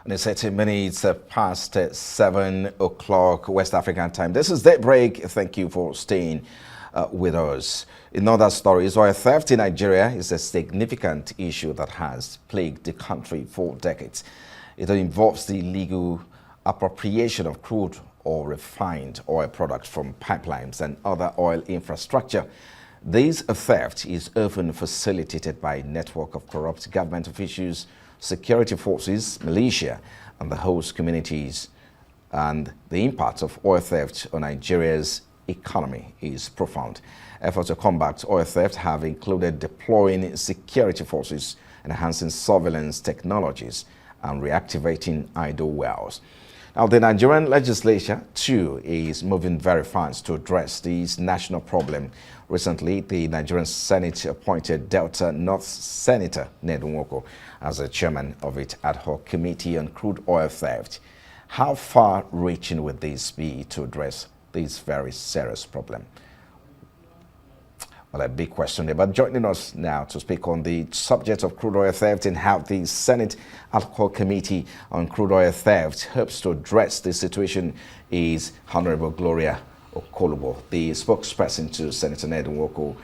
And it's 18 minutes past 7 o'clock West African time. This is Daybreak. Thank you for staying with us. In other stories, oil theft in Nigeria is a significant issue that has plagued the country for decades. It involves the illegal appropriation of crude or refined oil products from pipelines and other oil infrastructure. This theft is often facilitated by a network of corrupt government officials, security forces, militia, and the host communities. And the impact of oil theft on Nigeria's economy is profound. Efforts to combat oil theft have included deploying security forces, enhancing surveillance technologies, and reactivating idle wells. Now, the Nigerian legislature, too, is moving very fast to address this national problem. Recently, the Nigerian Senate appointed Delta North Senator Ned Nwoko as the chairman of its ad hoc committee on crude oil theft. How far-reaching would this be to address this very serious problem? Well, a big question there. But joining us now to speak on the subject of crude oil theft and how the Senate Ad Hoc Committee on Crude Oil Theft hopes to address the situation is Honorable Gloria Okolugbo, the spokesperson to Senator Ned Nwoko,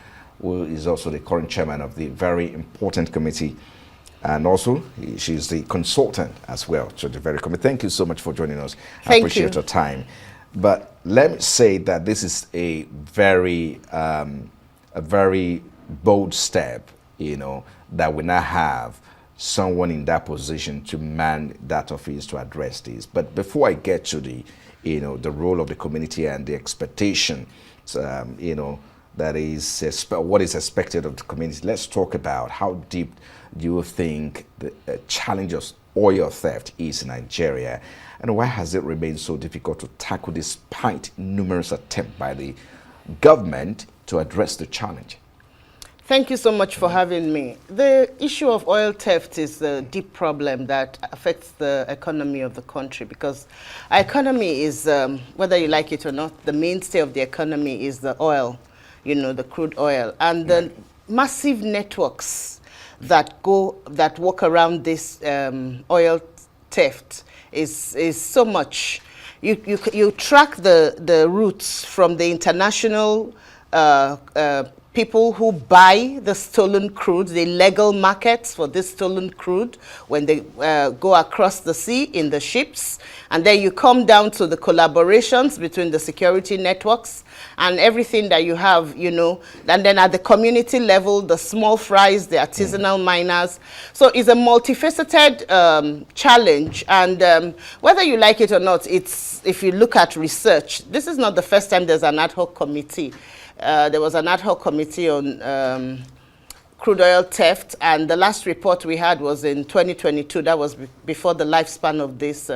who is also the current chairman of the very important committee. And also, she's the consultant as well to the very committee. Thank you so much for joining us. I appreciate your time. But let me say that this is a very bold step, that we now have someone in that position to man that office to address this. But before I get to the role of the community and the expectation, that is what is expected of the community, let's talk about how deep do you think the challenge of oil theft is in Nigeria, and why has it remained so difficult to tackle despite numerous attempts by the government to address the challenge? Thank you so much for having me. The issue of oil theft is a deep problem that affects the economy of the country, because our economy is, whether you like it or not, the mainstay of the economy is the oil, the crude oil. And the massive networks that walk around this oil theft is so much. You track the routes from the international people who buy the stolen crude, the legal markets for this stolen crude when they go across the sea in the ships. And then you come down to the collaborations between the security networks and everything that you have, and then at the community level, the small fries, the artisanal miners. So it's a multifaceted challenge. And whether you like it or not, if you look at research, this is not the first time there's an ad hoc committee. There was an ad hoc committee on crude oil theft, and the last report we had was in 2022. That was before the lifespan of this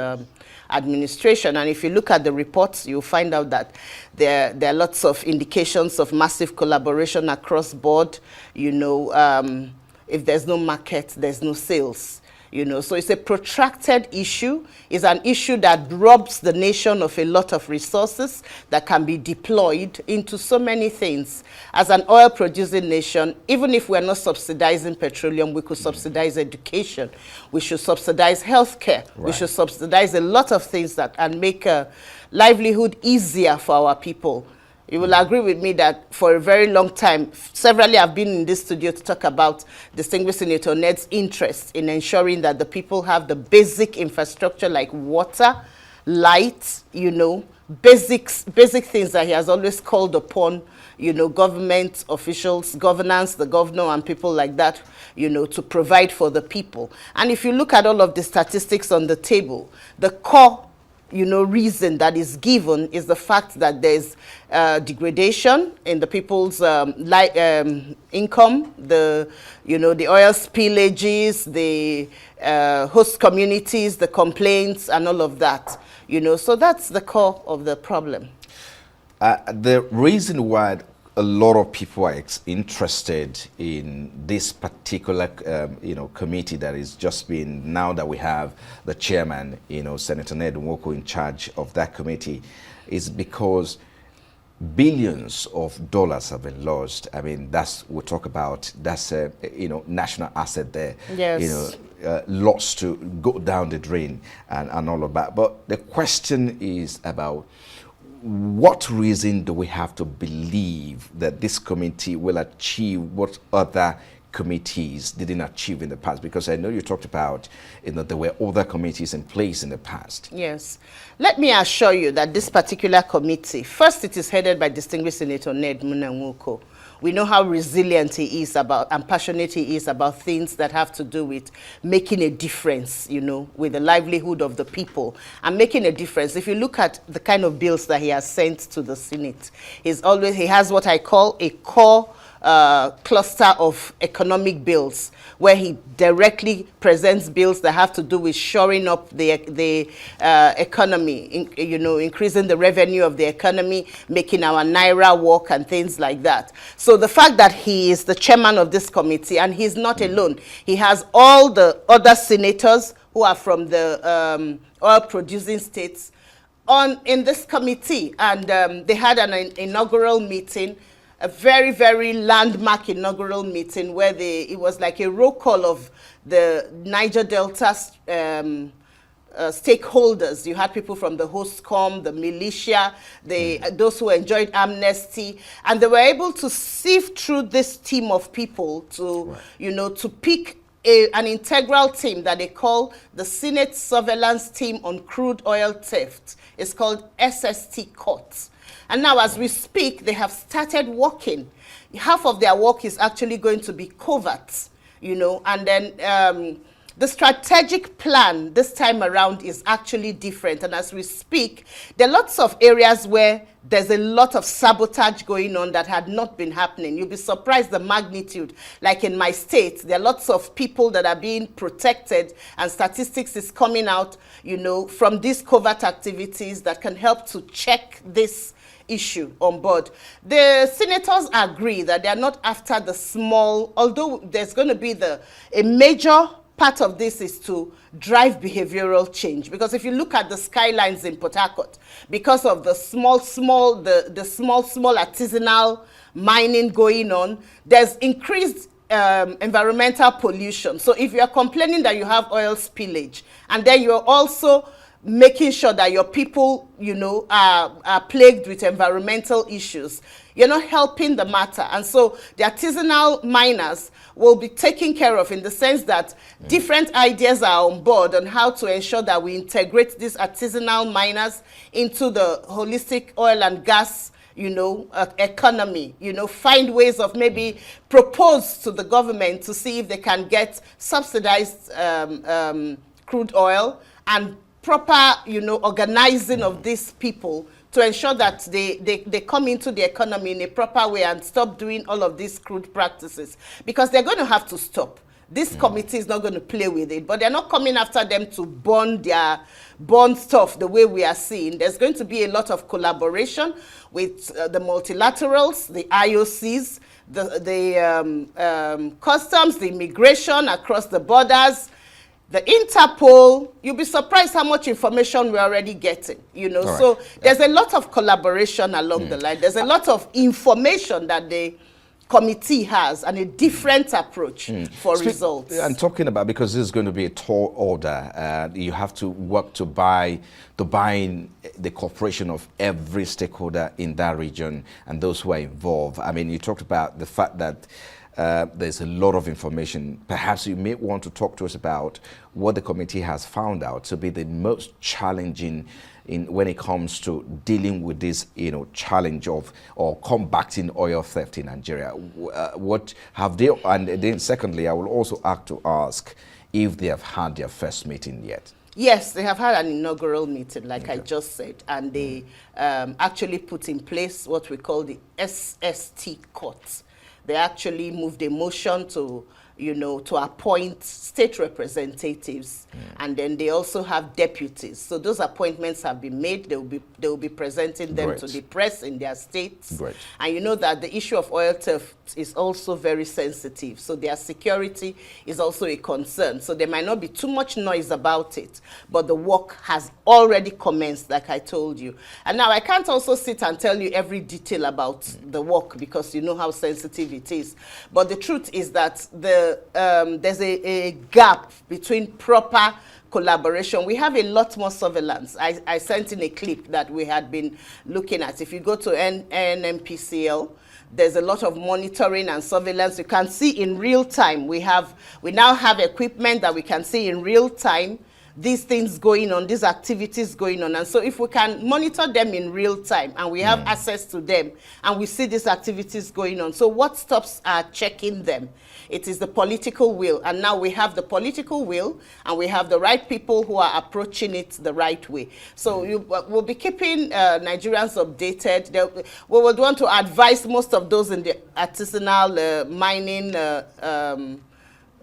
administration. And if you look at the reports, you'll find out that there are lots of indications of massive collaboration across board. If there's no market, there's no sales. So it's a protracted issue. It's an issue that robs the nation of a lot of resources that can be deployed into so many things. As an oil-producing nation, even if we're not subsidizing petroleum, we could subsidize education. We should subsidize healthcare. Right. We should subsidize a lot of things and make a livelihood easier for our people. You will agree with me that for a very long time, severally I've been in this studio to talk about distinguished Senator Ned's interest in ensuring that the people have the basic infrastructure like water, light, basic things that he has always called upon, government officials, governance, the governor and people like that, to provide for the people. And if you look at all of the statistics on the table, the core reason that is given is the fact that there's degradation in the people's income, the oil spillages, the host communities, the complaints, and all of that. So that's the core of the problem. The reason why a lot of people are interested in this particular, committee that is just been, now that we have the chairman, Senator Ned Nwoko in charge of that committee, is because billions of dollars have been lost. I mean, we'll talk about, that's a, national asset there. Yes. lots to go down the drain and all of that. But the question is about what reason do we have to believe that this committee will achieve what other committees didn't achieve in the past? Because I know you talked about, there were other committees in place in the past. Yes. Let me assure you that this particular committee, first, it is headed by distinguished Senator Ned Munanwuko. We know how resilient he is about and passionate he is about things that have to do with making a difference, with the livelihood of the people and making a difference. If you look at the kind of bills that he has sent to the Senate, he has what I call a core cluster of economic bills, where he directly presents bills that have to do with shoring up the economy, increasing the revenue of the economy, making our naira work and things like that. So the fact that he is the chairman of this committee, and he's not alone, he has all the other senators who are from the oil producing states in this committee, and they had an inaugural meeting, a very, very landmark inaugural meeting where it was like a roll call of the Niger Delta stakeholders. You had people from the HostCom, the militia, those who enjoyed amnesty, and they were able to sift through this team of people to, to pick an integral team that they call the Senate Surveillance Team on Crude Oil Theft. It's called SST Court. And now, as we speak, they have started working. Half of their work is actually going to be covert, and then the strategic plan this time around is actually different. And as we speak, there are lots of areas where there's a lot of sabotage going on that had not been happening. You'll be surprised the magnitude. Like in my state, there are lots of people that are being protected, and statistics is coming out, from these covert activities that can help to check this issue on board. The senators agree that they are not after the small, although there's going to be a major part of this is to drive behavioral change. Because if you look at the skylines in Port Harcourt, because of the small artisanal mining going on, there's increased environmental pollution. So if you're complaining that you have oil spillage, and then you're also making sure that your people, are plagued with environmental issues, you're not helping the matter. And so the artisanal miners will be taken care of, in the sense that different ideas are on board on how to ensure that we integrate these artisanal miners into the holistic oil and gas economy, find ways of maybe propose to the government to see if they can get subsidized crude oil, and proper, organizing of these people to ensure that they come into the economy in a proper way and stop doing all of these crude practices. Because they're going to have to stop. This committee is not going to play with it, but they're not coming after them to burn stuff the way we are seeing. There's going to be a lot of collaboration with the multilaterals, the IOCs, the customs, the immigration across the borders, the Interpol. You'll be surprised how much information we're already getting, Right. So there's a lot of collaboration along the line. There's a lot of information that the committee has, and a different approach for results. I'm talking about, because this is going to be a tall order, you have to work to buy the cooperation of every stakeholder in that region and those who are involved. I mean, you talked about the fact that there's a lot of information. Perhaps you may want to talk to us about what the committee has found out to be the most challenging when it comes to dealing with this, challenge of or combating oil theft in Nigeria. What have they? And then, secondly, I will also ask if they have had their first meeting yet. Yes, they have had an inaugural meeting, like I just said, and they actually put in place what we call the SST court. They actually moved a motion to appoint state representatives, and then they also have deputies. So those appointments have been made. They will be presenting them to the press in their states. Great. And you know that the issue of oil theft is also very sensitive. So their security is also a concern. So there might not be too much noise about it, but the work has already commenced, like I told you. And now I can't also sit and tell you every detail about the work, because you know how sensitive it is. But the truth is that the there's a gap between proper collaboration. We have a lot more surveillance. I sent in a clip that we had been looking at. If you go to NMPCL, there's a lot of monitoring and surveillance. You can see in real time. We now have equipment that we can see in real time these things going on, these activities going on. And so if we can monitor them in real time and we have access to them and we see these activities going on, so what stops checking them? It is the political will. And now we have the political will and we have the right people who are approaching it the right way. So we'll be keeping Nigerians updated. We would want to advise most of those in the artisanal mining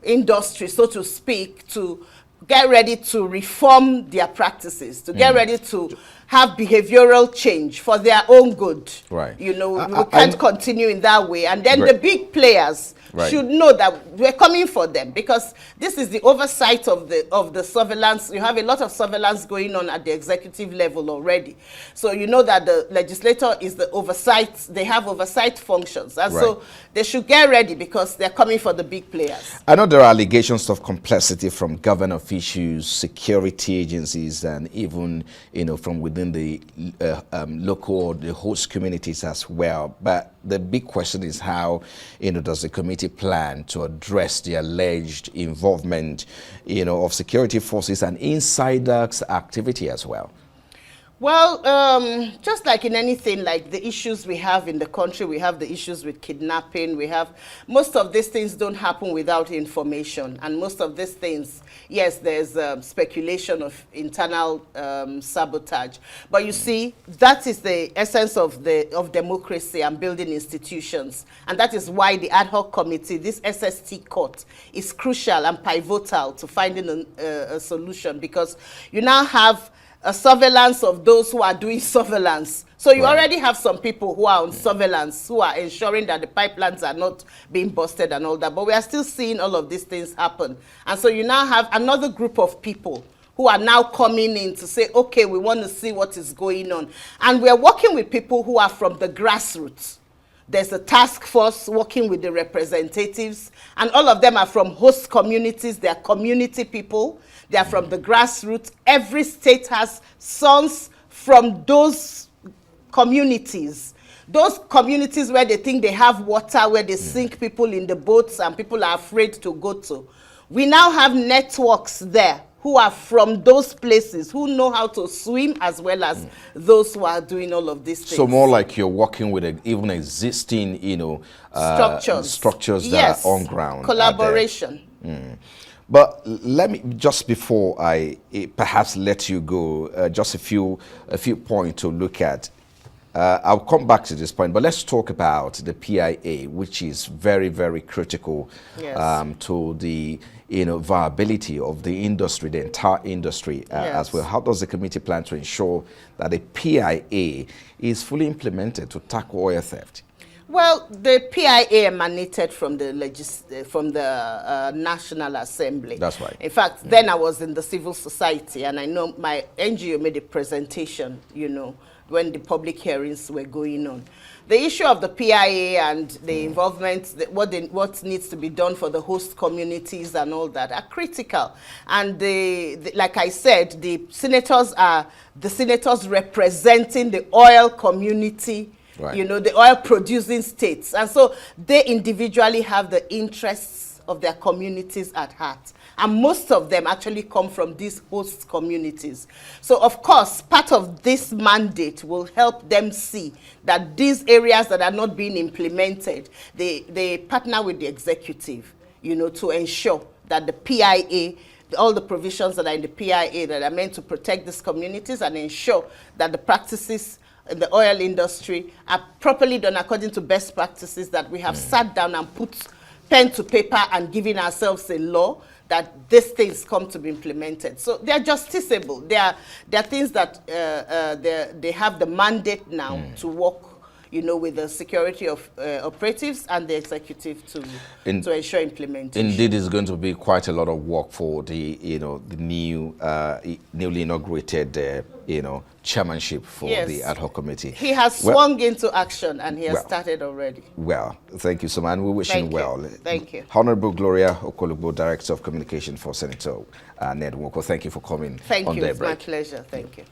industry, so to speak, to get ready to reform their practices, to get ready to have behavioral change for their own good. Right. You know, we can't continue in that way. And then the big players Right. should know that we're coming for them, because this is the oversight of the surveillance. You have a lot of surveillance going on at the executive level already. So you know that the legislator is the oversight, they have oversight functions. And so they should get ready because they're coming for the big players. I know there are allegations of complexity from government officials, security agencies, and even, you know, from within the local or the host communities as well. But the big question is how, you know, does the committee plan to address the alleged involvement, you know, of security forces and insiders' activity as well? Well, just like in anything, like the issues we have in the country, we have the issues with kidnapping, we have, most of these things don't happen without information. And most of these things, yes, there's speculation of internal sabotage. But you see, that is the essence of democracy and building institutions. And that is why the ad hoc committee, this SST court, is crucial and pivotal to finding a solution, because you now have a surveillance of those who are doing surveillance. So you already have some people who are on surveillance, who are ensuring that the pipelines are not being busted and all that. But we are still seeing all of these things happen. And so you now have another group of people who are now coming in to say, okay, we want to see what is going on. And we're working with people who are from the grassroots. There's a task force working with the representatives, and all of them are from host communities. They're community people. They are from the grassroots. Every state has sons from those communities. Those communities where they think they have water, where they sink people in the boats and people are afraid to go to. We now have networks there who are from those places, who know how to swim, as well as those who are doing all of these things. So more like you're working with even existing, you know, structures that are on ground. Collaboration. But let me, just before I perhaps let you go, just a few points to look at. I'll come back to this point, but let's talk about the PIA, which is very, very critical to the, you know, viability of the industry, the entire industry as well. How does the committee plan to ensure that the PIA is fully implemented to tackle oil theft? Well, the PIA emanated from the National Assembly. That's right. In fact, then I was in the civil society, and I know my NGO made a presentation, you know, when the public hearings were going on. The issue of the PIA and the involvement, what needs to be done for the host communities and all that are critical. And like I said, the senators are the senators representing the oil community, you know, the oil producing states. And so they individually have the interests of their communities at heart. And most of them actually come from these host communities. So of course, part of this mandate will help them see that these areas that are not being implemented, they partner with the executive, you know, to ensure that the PIA, all the provisions that are in the PIA that are meant to protect these communities and ensure that the practices in the oil industry are properly done according to best practices, that we have sat down and put pen to paper and given ourselves a law that these things come to be implemented. So they are justiciable. They are things that they have the mandate now to work, you know, with the security of operatives and the executive to ensure implementation. Indeed, it's going to be quite a lot of work for the, the newly inaugurated, chairmanship for the ad hoc committee. He has swung into action and he has started already. Well, thank you so much. We wish him well. Thank you. Honorable Gloria Okolugbo, Director of Communication for Senator Ned Nwoko. Thank you for coming on Daybreak. Thank you. It's my pleasure. Thank you.